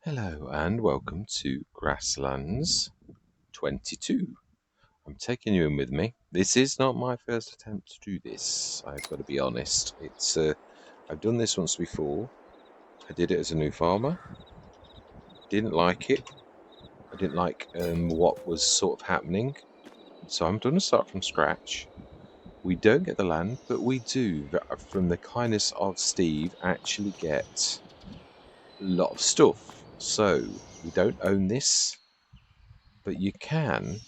Hello and welcome to Grasslands 22. I'm taking you in with me. This is not my first attempt to do this, I've got to be honest. I've done this once before. I did it as a new farmer. Didn't like it. I didn't like what was sort of happening. So I'm going to start from scratch. We don't get the land, but we do, from the kindness of Steve, actually get a lot of stuff. So we don't own this, but you can,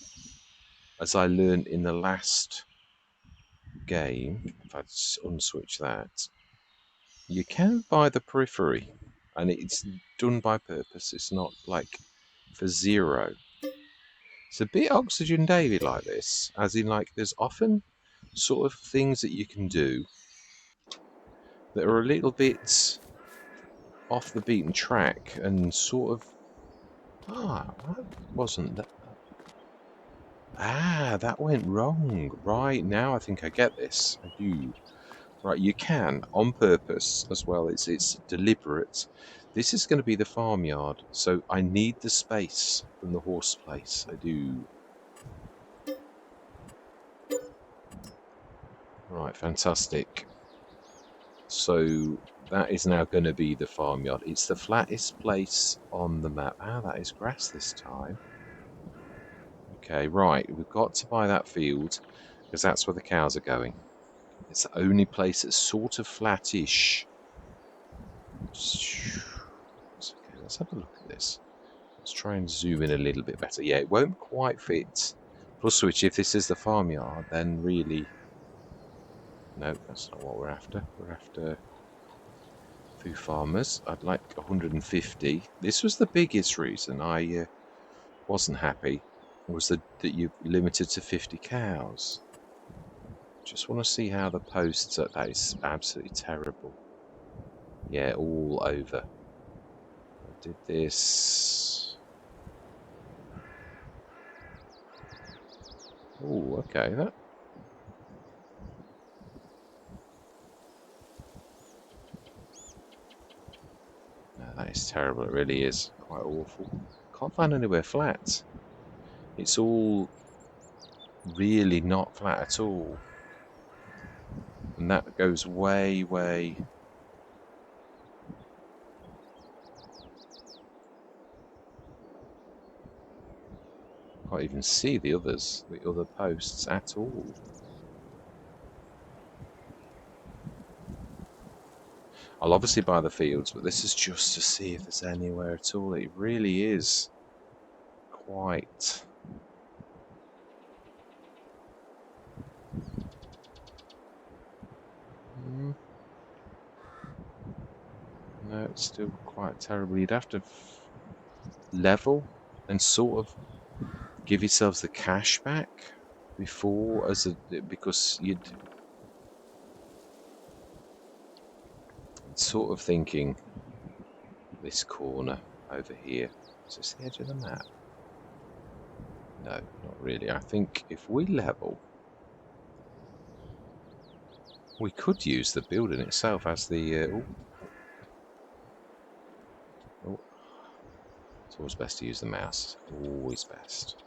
as I learned in the last game, if I unswitch that, you can buy the periphery, and it's done by purpose. It's not like for zero. It's a bit Oxygen Davy like this, as in like there's often sort of things that you can do that are a little bit off the beaten track and sort of that wasn't that. That went wrong. Right, now I think I get this. I do. Right, you can, on purpose as well. It's deliberate. This is going to be the farmyard, so I need the space from the horse place. I do. Right, fantastic. So that is now going to be the farmyard. It's the flattest place on the map. That is grass this time. Okay, right, we've got to buy that field because that's where the cows are going. It's the only place that's sort of flattish. Okay, let's have a look at this. Let's try and zoom in a little bit better. Yeah, it won't quite fit. Plus, which if this is the farmyard, then really, no, that's not what we're after. We're after few farmers. I'd like 150. This was the biggest reason I wasn't happy, was that you limited to 50 cows. Just want to see how the posts are. That is absolutely terrible. Yeah, all over. I did this. Oh, okay, that. No, that is terrible. It really is quite awful. Can't find anywhere flat. It's all really not flat at all. And that goes way, way. Can't even see the other posts at all. I'll obviously buy the fields, but this is just to see if there's anywhere at all. It really is quite. No, it's still quite terrible. You'd have to level and sort of give yourselves the cash back before, because you'd sort of thinking this corner over here. Is this the edge of the map? No, not really. I think if we level, we could use the building itself as the. It's always best to use the mouse. Always best.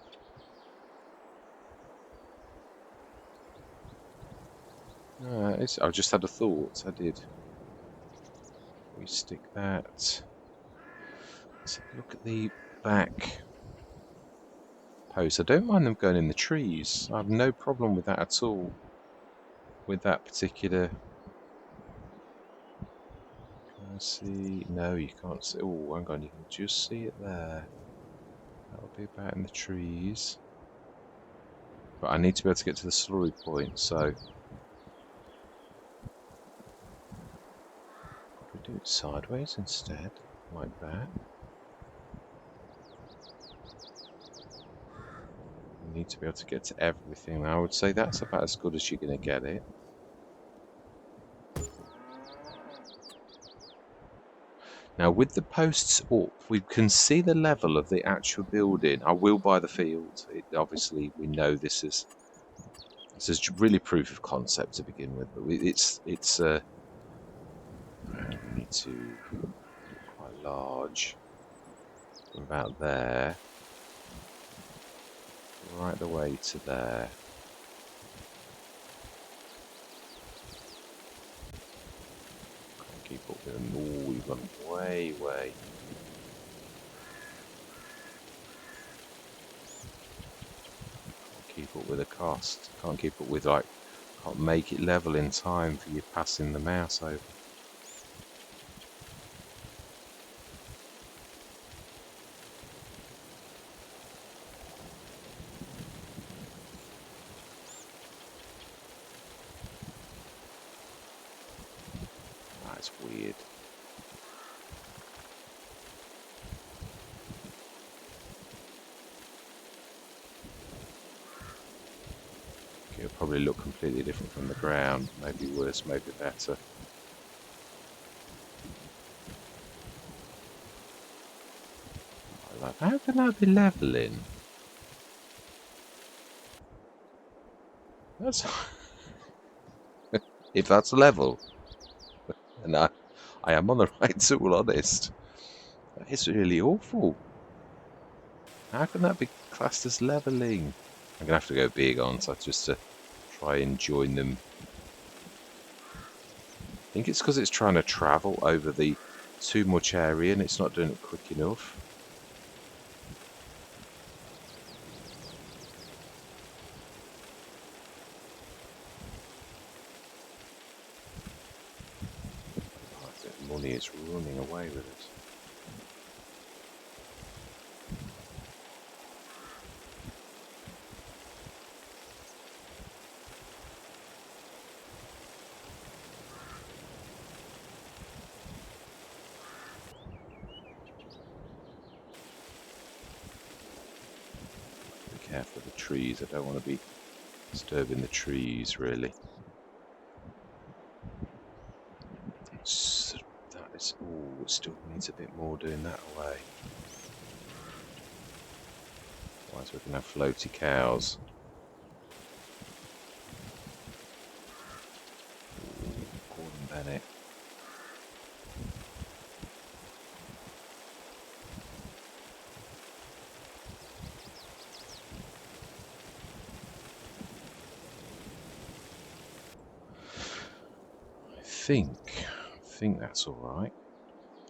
I just had a thought. I did. We stick that. Let's have a look at the back post. I don't mind them going in the trees. I have no problem with that at all. With that particular. Can I see? No, you can't see. Oh, hang on. You can just see it there. That'll be about in the trees. But I need to be able to get to the slurry point, so. Probably do it sideways instead, like that. Need to be able to get to everything. I would say that's about as good as you're going to get it. Now with the posts up, we can see the level of the actual building. I will buy the field. Obviously, we know this is really proof of concept to begin with, but we need to quite large. from about there right the way to there. Can't keep up with them. Oh, we've gone way. Can't keep up with the cost. Can't keep up with, like, can't make it level in time for you passing the mouse over. That's weird. It'll probably look completely different from the ground. Maybe worse, maybe better. Like, how can that be leveling? That's if that's level, and I am on the right tool, honest. That is really awful. How can that be classed as leveling? I'm gonna have to go big on so just to try and join them. I think it's because it's trying to travel over the too much area and it's not doing it quick enough. I think money is running away with it. Be careful of the trees. I don't want to be disturbing the trees, really. So that is. Oh, it still needs a bit more doing that away. Otherwise, we can have floaty cows. Ooh, Gordon Bennett. I think that's all right.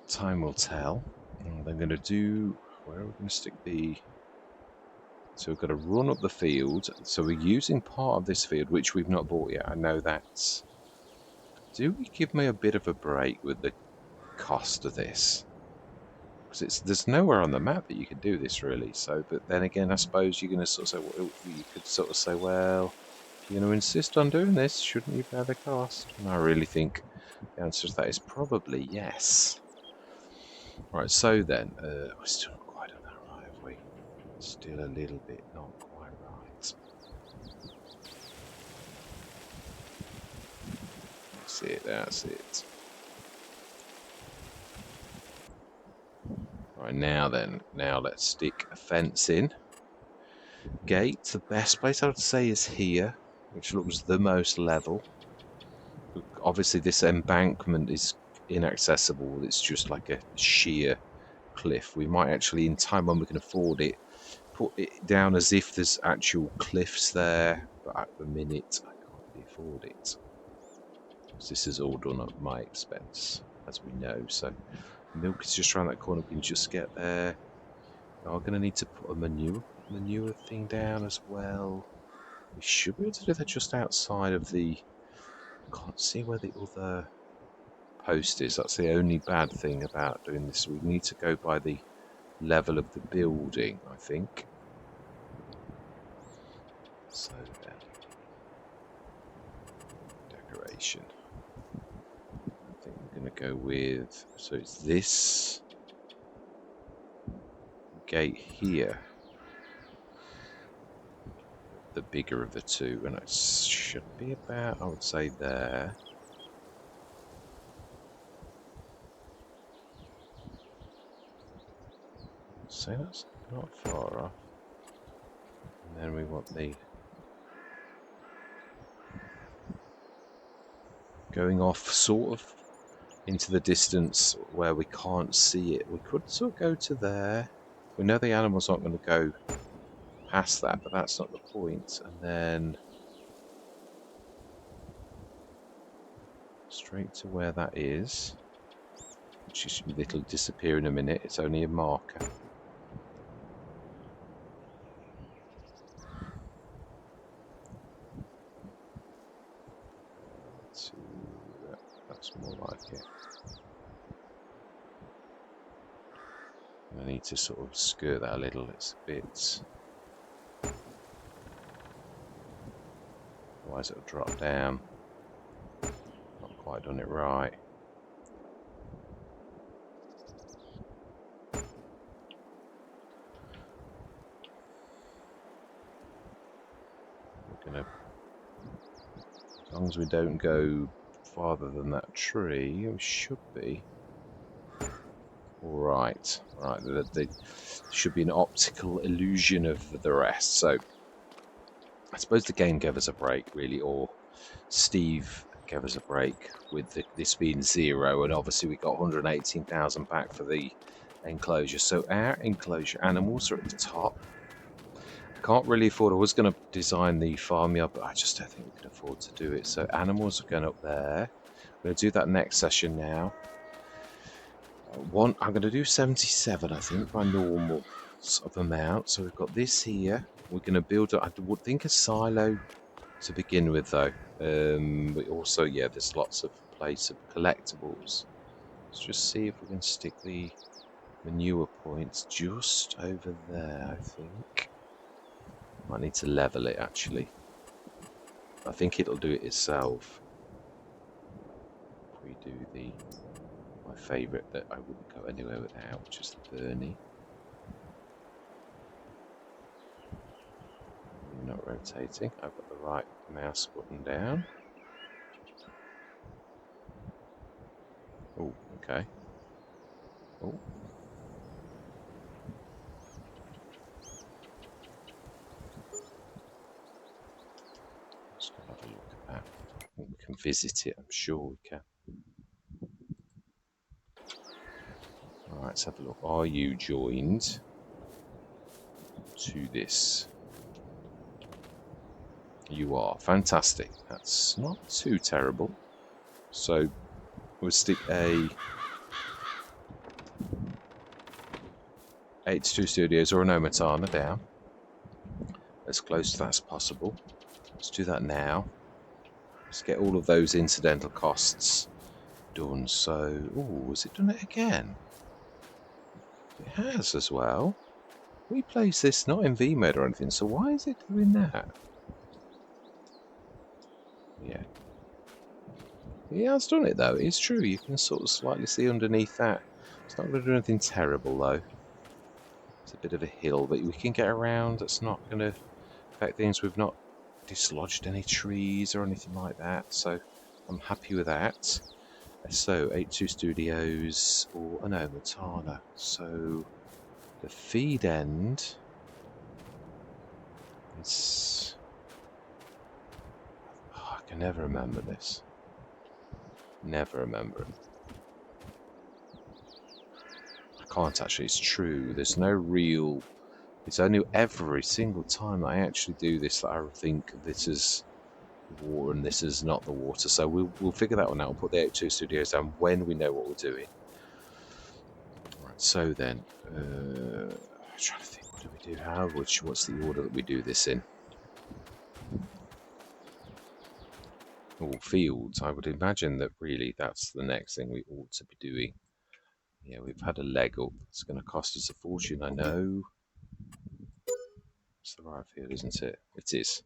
Time will tell. And I'm going to do. Where are we going to stick the? So we've got to run up the field. So we're using part of this field, which we've not bought yet. I know that. Do we give me a bit of a break with the cost of this? Because there's nowhere on the map that you can do this really. So, but then again, I suppose you're going to sort of say, well, you could sort of say, well, if you're going to insist on doing this, shouldn't you bear the cost? And I really think the answer to that is probably yes. Right, so then, we're still not quite on that right, have we? Still a little bit not quite right. That's it. Right, now then, let's stick a fence in. Gate, the best place I would say is here, which looks the most level. Obviously this embankment is inaccessible, it's just like a sheer cliff. We might actually, in time when we can afford it, put it down as if there's actual cliffs there, but at the minute I can't really afford it. Because this is all done at my expense, as we know. So milk is just around that corner, we can just get there. We are going to need to put a manure thing down as well. We should be able to do that just outside of the... Can't see where the other post is. That's the only bad thing about doing this. We need to go by the level of the building, I think. So then, decoration. I think we're going to go with... So it's this gate here. The bigger of the two, and it should be about, I would say, there. So that's not far off. And then we want the going off sort of into the distance where we can't see it. We could sort of go to there. We know the animals aren't going to go past that, but that's not the point. And then straight to where that is, which is, it'll disappear in a minute. It's only a marker. That's more like it. I need to sort of skirt that a little. It's a bit. Otherwise, it'll drop down. Not quite done it right. We're gonna, as long as we don't go farther than that tree, we should be. Right, right. There should be an optical illusion of the rest. So I suppose the game gave us a break, really, or Steve gave us a break with this being 0, and obviously we got 118,000 back for the enclosure. So our enclosure animals are at the top. I can't really afford. I was going to design the farmyard, but I just don't think we can afford to do it. So animals are going up there. I'm going to do that next session now. I'm going to do 77, I think, by normal sort of amount. So we've got this here. We're going to build, I would think, a silo to begin with, though. But also, yeah, there's lots of place of collectibles. Let's just see if we can stick the manure points just over there, I think. Might need to level it, actually. I think it'll do it itself. If we do my favourite that I wouldn't go anywhere without, which is the Bernie. You're not rotating. I've got the right mouse button down. Oh, okay. Oh. Let's go have a look at that. I think we can visit it, I'm sure we can. Alright, let's have a look. Are you joined to this? You are. Fantastic. That's not too terrible. So we'll stick a 82 Studios or an Omatana down as close to that as possible. Let's do that now. Let's get all of those incidental costs done. So, oh, has it done it again? It has as well. We placed this not in VMode or anything, so why is it doing that? Yeah. It has done it though, it's true, you can sort of slightly see underneath that. It's not going to do anything terrible though. It's a bit of a hill, but we can get around. It's not going to affect things. We've not dislodged any trees or anything like that, so I'm happy with that. So, 82 Studios or an Omatana. So, the feed end is... Oh, I can never remember this. Never remember it. I can't actually, it's true. There's no real... It's only every single time I actually do this that I think this is water and this is not the water. So we'll figure that one out. We'll put the 82 Studios down when we know what we're doing. Right, so then, I'm trying to think, what do we do? What's the order that we do this in? Oh, fields. I would imagine that really that's the next thing we ought to be doing. Yeah, we've had a leg up. It's going to cost us a fortune, I know. It's the right field, isn't it? It is.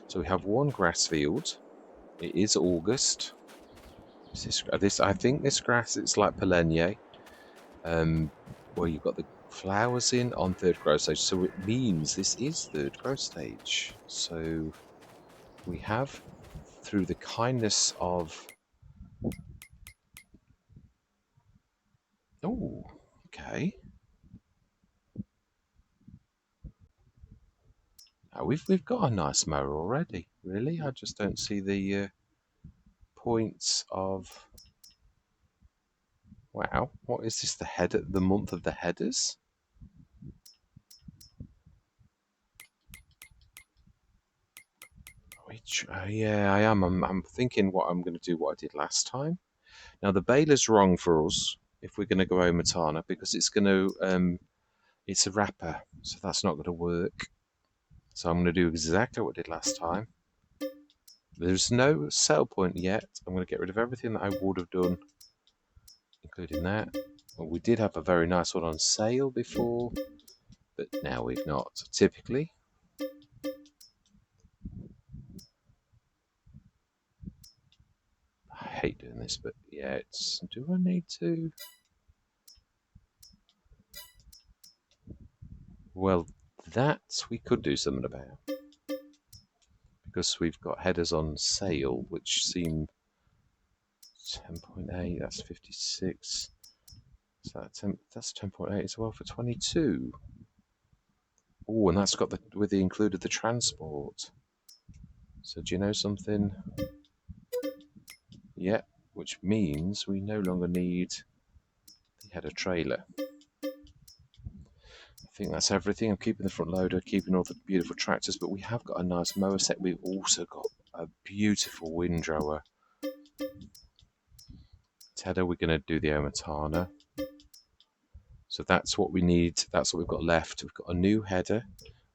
So we have one grass field. It is August. I think this grass, it's like Polenia, where you've got the flowers in on third growth stage. So it means this is third growth stage. So we have, through the kindness of... Oh, okay. Now we've got a nice mower already. Really, I just don't see the points of... Wow, what is this? The month of the headers? Yeah, I am. I'm thinking what I'm going to do, what I did last time. Now the baler's wrong for us if we're going to go Omatana because it's going to it's a wrapper, so that's not going to work. So I'm going to do exactly what I did last time. There's no sell point yet. I'm going to get rid of everything that I would have done, including that. Well, we did have a very nice one on sale before, but now we've not. Typically, I hate doing this, but yeah, it's. Do I need to? Well, that we could do something about because we've got headers on sale, which seem 10.8. That's 56. So that's 10.8 as well for 22. Oh, and that's got the with the included the transport. So do you know something? Yeah, which means we no longer need the header trailer. I think that's everything. I'm keeping the front loader, keeping all the beautiful tractors, but we have got a nice mower set. We've also got a beautiful windrower. Header, we're going to do the Omatana. So that's what we need. That's what we've got left. We've got a new header.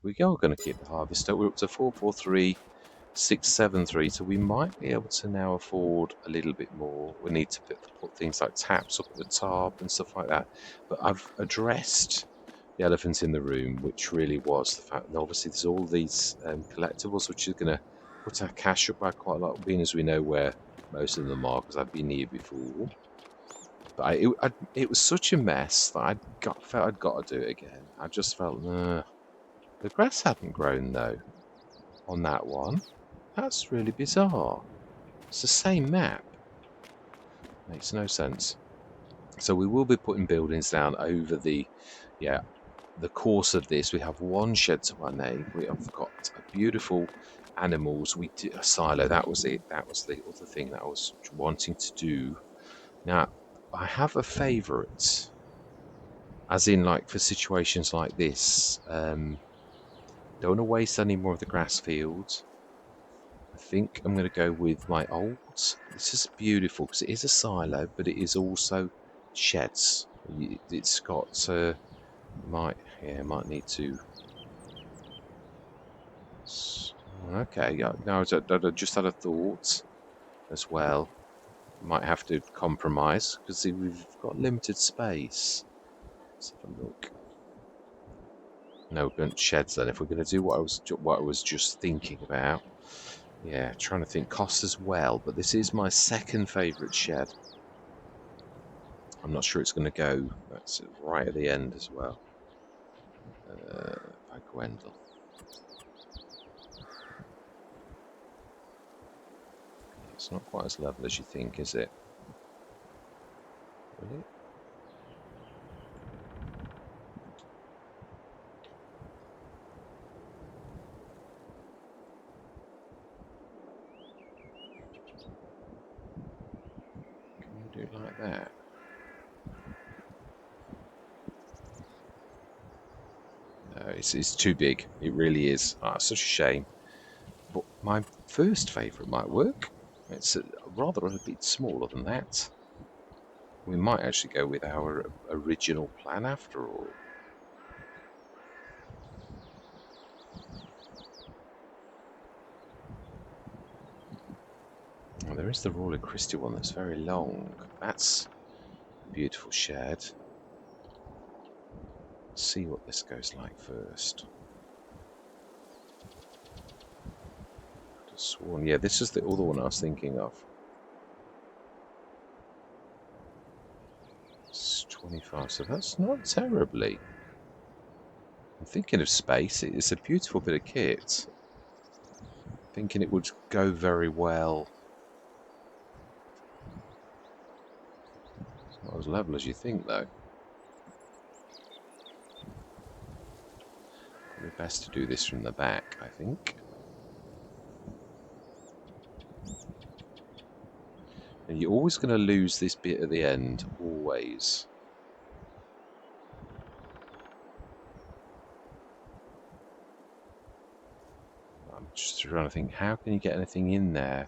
We are going to keep the harvester. We're up to 443,673. So we might be able to now afford a little bit more. We need to put things like taps up at the top and stuff like that. But I've addressed the elephant in the room, which really was the fact that obviously there's all these collectibles, which is going to put our cash up by quite a lot, being as we know where most of them are, because I've been here before. But it was such a mess that felt I'd got to do it again. I just felt, the grass hadn't grown though on that one. That's really bizarre. It's the same map. Makes no sense. So we will be putting buildings down over the course of this. We have one shed to our name. We have got a beautiful animals. We did a silo. That was it. That was the other thing that I was wanting to do. Now I have a favourite. As in, like, for situations like this, don't want to waste any more of the grass fields. I think I'm going to go with my old. This is beautiful because it is a silo, but it is also sheds. It's got might need to. Okay, yeah. No, I just had a thought as well. Might have to compromise because we've got limited space. Let's have a look. No burnt sheds then. If we're going to do what I was just thinking about, yeah, trying to think cost as well. But this is my second favourite shed. I'm not sure it's going to go. That's right at the end as well. By Gwendol. It's not quite as level as you think, is it? Will it? Can you do it like that? No, it's too big. It really is. Ah, such a shame. But my first favourite might work. It's rather a bit smaller than that. We might actually go with our original plan after all. Well, there is the Royal Christie one that's very long. That's a beautiful shed. Let's see what this goes like first. I'd have sworn, yeah, this is the other one I was thinking of. It's 25, so that's not terribly. I'm thinking of space. It's a beautiful bit of kit. Thinking it would go very well. It's not as level as you think, though. Probably best to do this from the back, I think. And you're always going to lose this bit at the end, always. I'm Just trying to think, how can you get anything in there?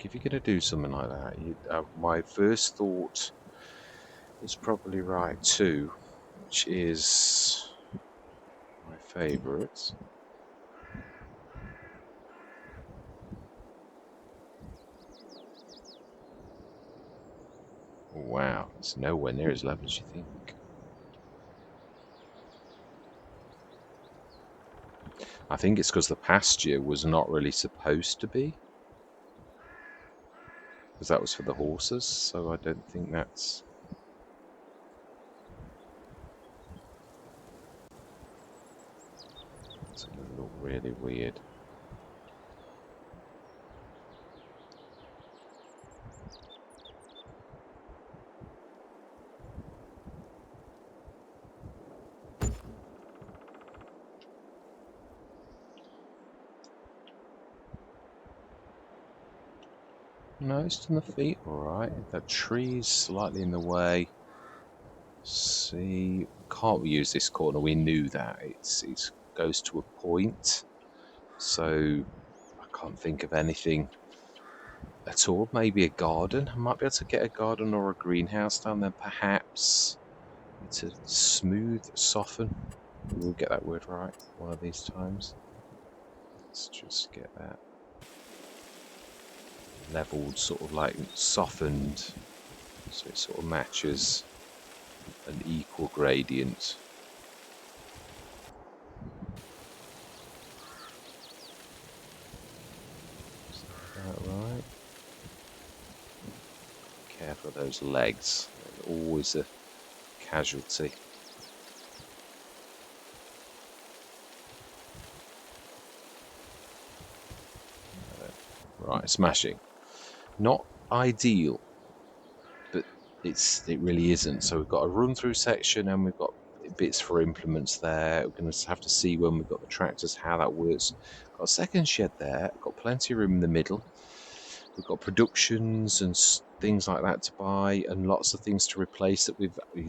If you're going to do something like that, my first thought is probably right too, which is my favourite. Wow, it's nowhere near as level as you think. I think it's because the pasture was not really supposed to be. Because that was for the horses, so I don't think that's... It's going to look really weird. No, it's on the feet, alright. That tree's slightly in the way. See, can't we use this corner? We knew that. It goes to a point. So, I can't think of anything at all. Maybe a garden. I might be able to get a garden or a greenhouse down there, perhaps. To smooth, soften. We'll get that word right one of these times. Let's just get that leveled, sort of like softened, so it sort of matches an equal gradient. Is that right? Careful of those legs, they're always a casualty. Right, smashing. Not ideal, but it really isn't. So we've got a run through section and we've got bits for implements there. We're going to have to see when we've got the tractors how that works. Got a second shed there, got plenty of room in the middle. We've got productions and things like that to buy and lots of things to replace that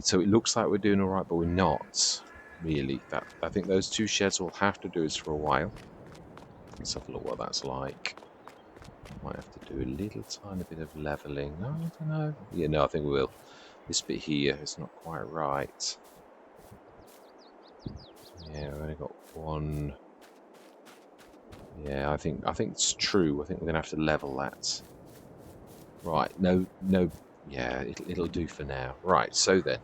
so it looks like we're doing all right, but we're not really. I think those two sheds will have to do us for a while. Let's have a look what that's like. Might have to do a little tiny bit of leveling. No, I don't know. Yeah, no, I think we will. This bit here is not quite right. Yeah, we've only got one. Yeah, I think it's true. I think we're gonna have to level that. Right, no, yeah, it'll do for now. Right, so then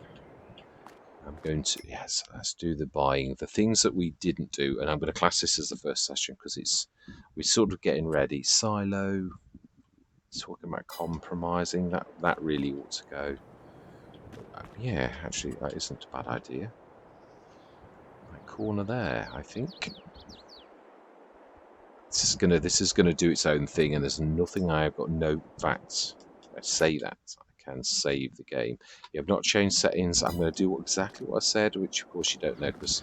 I'm going to, yes, let's do the buying. The things that we didn't do, and I'm going to class this as the first session because we're sort of getting ready. Silo, talking about compromising, that really ought to go. Yeah, actually, that isn't a bad idea. That corner there, I think. This is gonna do its own thing, and there's nothing. I've got no facts. I say that I can save the game. You have not changed settings. I'm going to do exactly what I said, which of course you don't know, because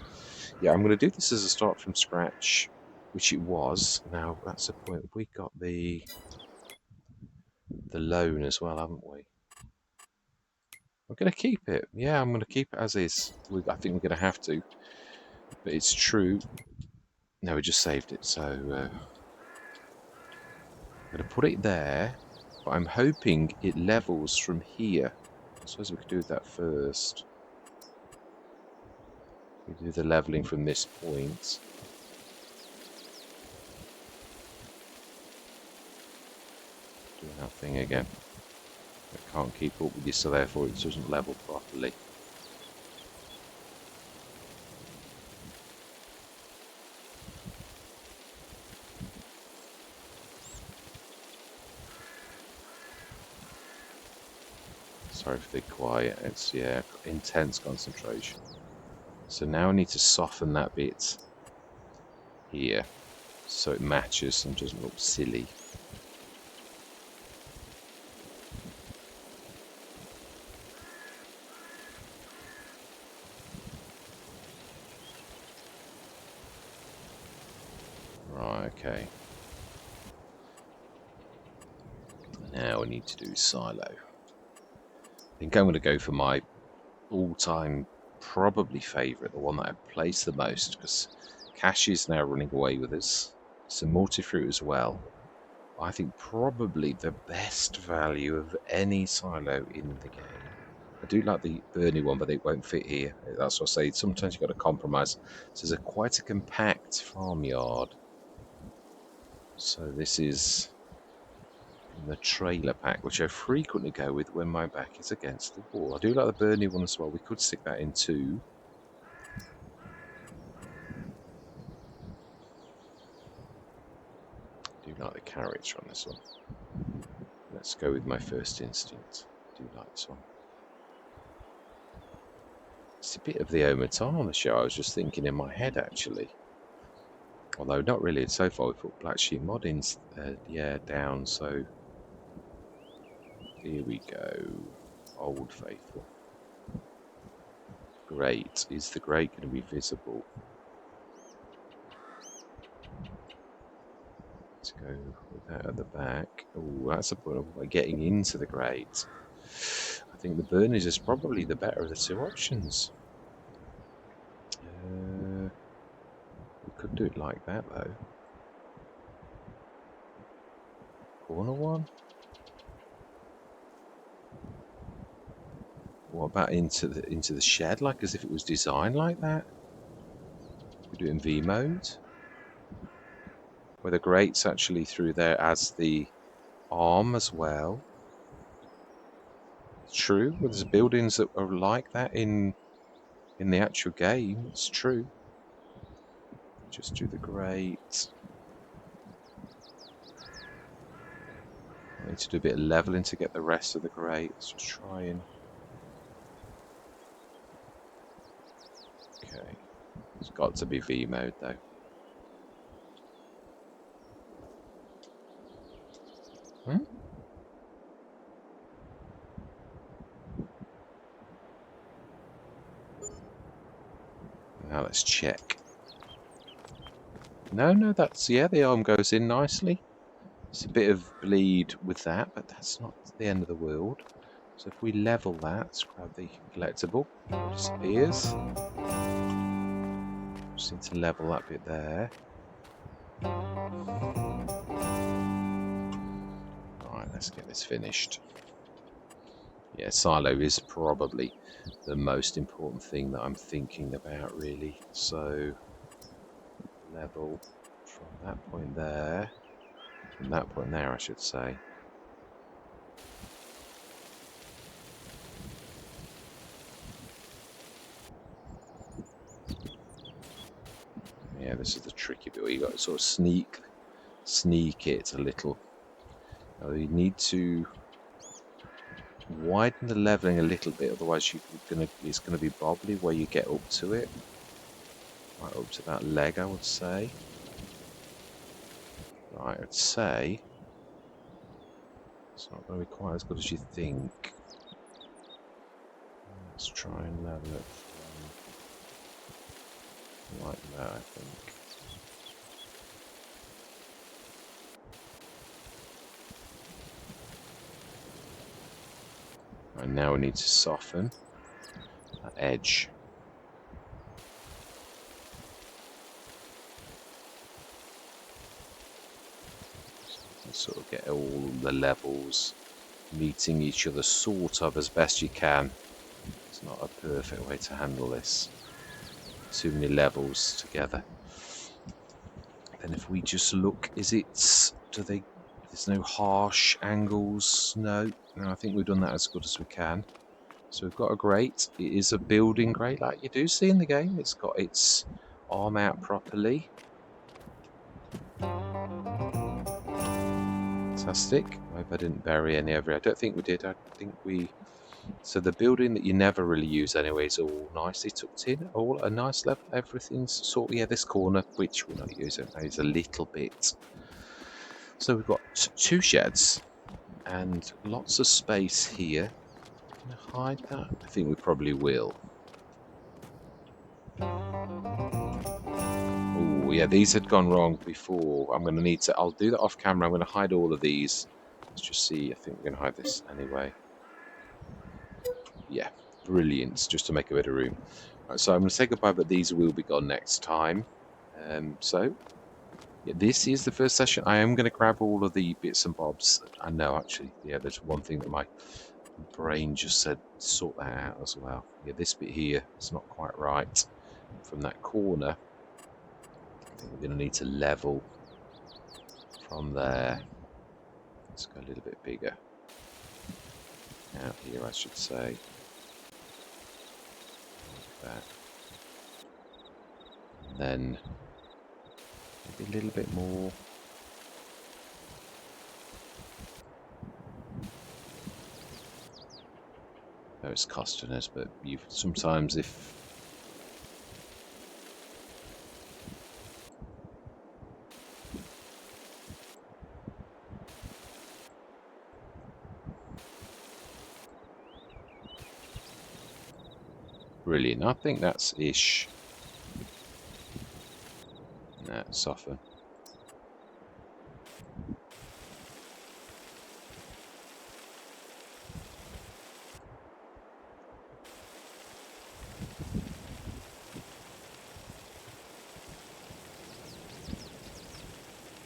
yeah, I'm going to do this as a start from scratch, which it was. Now that's the point. We got the loan as well, haven't we? I'm going to keep it. Yeah, I'm going to keep it as is. I think we're going to have to, but it's true. No, we just saved it, so I'm going to put it there. But I'm hoping it levels from here. I suppose we could do that first. We do the leveling from this point. Do our thing again. I can't keep up with you, so therefore it doesn't level properly. Sorry for the quiet, it's, yeah, intense concentration. So now I need to soften that bit here, so it matches and doesn't look silly. Right, okay. Now I need to do silo. I think I'm going to go for my all-time probably favourite, the one that I've placed the most, because Cash is now running away with us. Some Multi-Fruit as well. I think probably the best value of any silo in the game. I do like the Bernie one, but it won't fit here. That's what I say. Sometimes you've got to compromise. So there's quite a compact farmyard. So this is in the trailer pack, which I frequently go with when my back is against the wall. I do like the Bernie one as well. We could stick that in too. I do like the carriage on this one. Let's go with my first instinct. I do like this one. It's a bit of the Omertan on the show. I was just thinking in my head, actually. Although not really. So far, we put Black Sheep Mod in, yeah, down. So here we go. Old Faithful. Great. Is the grate going to be visible? Let's go with that at the back. Oh, that's a point of getting into the grate. I think the burners is probably the better of the two options. We could do it like that though. Corner one. What about into the shed, like as if it was designed like that? We do it in V mode, where the grate's actually through there as the arm as well. True. Well, there's buildings that are like that in the actual game. It's true. Just do the grate. I need to do a bit of leveling to get the rest of the grate. Let's just try and. Okay. It's got to be V mode though. Hmm? Now let's check. No, that's, yeah, the arm goes in nicely. It's a bit of bleed with that, but that's not the end of the world. So if we level that, let's grab the collectible. It disappears. Just need to level that bit there. Alright, let's get this finished. Yeah, silo is probably the most important thing that I'm thinking about, really. So, level from that point there. From that point there, I should say. Yeah, this is the tricky bit where you got to sort of sneak it a little. Now you need to widen the leveling a little bit, otherwise it's gonna be bobbly where you get up to it. Right up to that leg, I would say. Right, I'd say it's not going to be quite as good as you think. Let's try and level it from like that, I think. And now we need to soften that edge. Sort of get all the levels meeting each other sort of as best you can. It's not a perfect way to handle this. Too many levels together. Then if we just look, there's no harsh angles? No, I think we've done that as good as we can. So we've got a grate. It is a building grate like you do see in the game. It's got its arm out properly. Fantastic. I hope I didn't bury any over here. I don't think we did. I think we... So the building that you never really use anyway is all nicely tucked in. All a nice level. Everything's sort of... Yeah, this corner, which we're not using, is a little bit. So we've got two sheds and lots of space here. Can I hide that? I think we probably will. Oh, yeah, these had gone wrong before. I'm going to need to... I'll do that off camera. I'm going to hide all of these. Let's just see. I think we're going to hide this anyway. Yeah, brilliant. Just to make a bit of room. Right, so I'm going to say goodbye, but these will be gone next time. So yeah, this is the first session. I am going to grab all of the bits and bobs. I know, actually, yeah, there's one thing that my brain just said, sort that out as well. Yeah, this bit here is not quite right. From that corner, I think we're going to need to level from there. Let's go a little bit bigger. Out here, I should say. Like that. And then maybe a little bit more. No, it's costing us, but you sometimes if brilliant. I think that's ish. Nah, soften.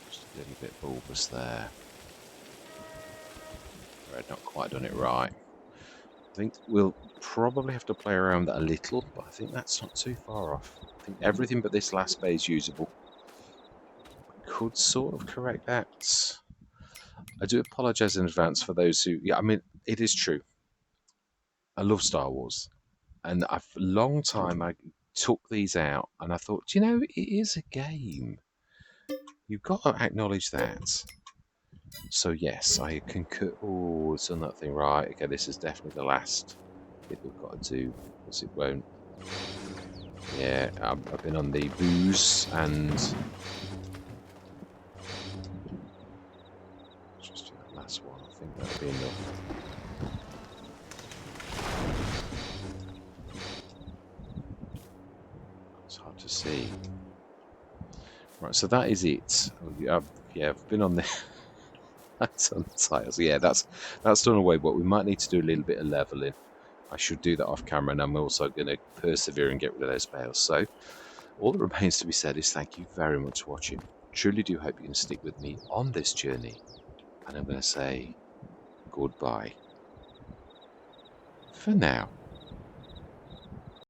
Just a little bit bulbous there. I've not quite done it right. I think we'll probably have to play around that a little, but I think that's not too far off. I think everything but this last bay is usable. Could sort of correct that. I do apologise in advance for those who... Yeah, I mean, it is true. I love Star Wars. And a long time I took these out and I thought, do you know, it is a game. You've got to acknowledge that. So yes, I concur. Oh, it's done that thing right. Okay, this is definitely the last bit we've got to do, because it won't. Yeah, I've been on the booze and just do that last one. I think that'll be enough. It's hard to see. Right, so that is it. Yeah, I've been on the. That's on the titles. Yeah, that's done away. But we might need to do a little bit of leveling. I should do that off camera, and I'm also going to persevere and get rid of those bales. So all that remains to be said is thank you very much for watching. Truly do hope you can stick with me on this journey. And I'm going to say goodbye for now.